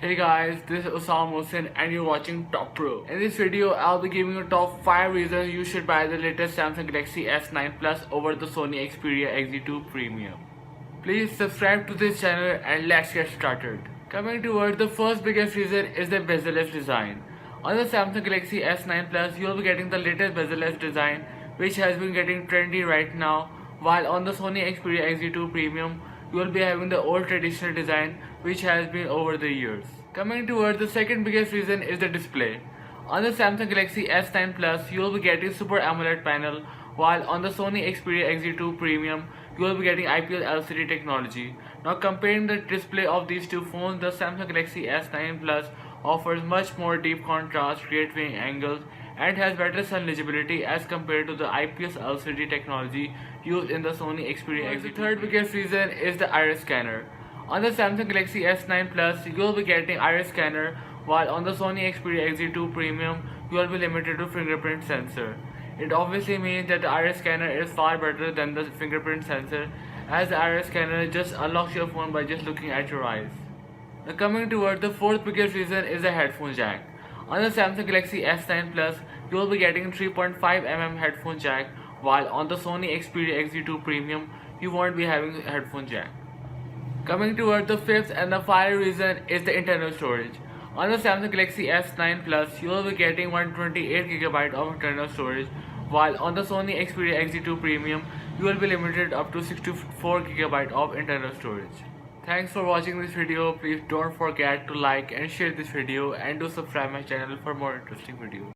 Hey guys, this is Osam Hossain and you're watching Top Pro. In this video, I'll be giving you top 5 reasons you should buy the latest Samsung Galaxy S9 Plus over the Sony Xperia XZ2 Premium. Please subscribe to this channel and let's get started. Coming towards the first biggest reason is the bezel-less design. On the Samsung Galaxy S9 Plus, you'll be getting the latest bezel-less design which has been getting trendy right now, while on the Sony Xperia XZ2 Premium, you will be having the old traditional design which has been over the years. Coming towards the second biggest reason is the display. On the Samsung Galaxy S9 Plus, you will be getting Super AMOLED panel, while on the Sony Xperia XZ2 Premium, you will be getting IPS LCD technology. Now comparing the display of these two phones, the Samsung Galaxy S9 Plus offers much more deep contrast, great viewing angles, and has better sun legibility as compared to the IPS LCD technology used in the Sony Xperia XZ2. The third biggest reason is the iris scanner. On the Samsung Galaxy S9 Plus, you will be getting iris scanner, while on the Sony Xperia XZ2 Premium, you will be limited to fingerprint sensor. It obviously means that the iris scanner is far better than the fingerprint sensor, as the iris scanner just unlocks your phone by just looking at your eyes. Now coming towards the fourth biggest reason is the headphone jack. On the Samsung Galaxy S9 Plus, you will be getting 3.5mm headphone jack, while on the Sony Xperia XZ2 Premium, you won't be having a headphone jack. Coming towards the fifth and the final reason is the internal storage. On the Samsung Galaxy S9 Plus, you will be getting 128GB of internal storage, while on the Sony Xperia XZ2 Premium, you will be limited up to 64GB of internal storage. Thanks for watching this video. Please don't forget to like and share this video and do subscribe my channel for more interesting videos.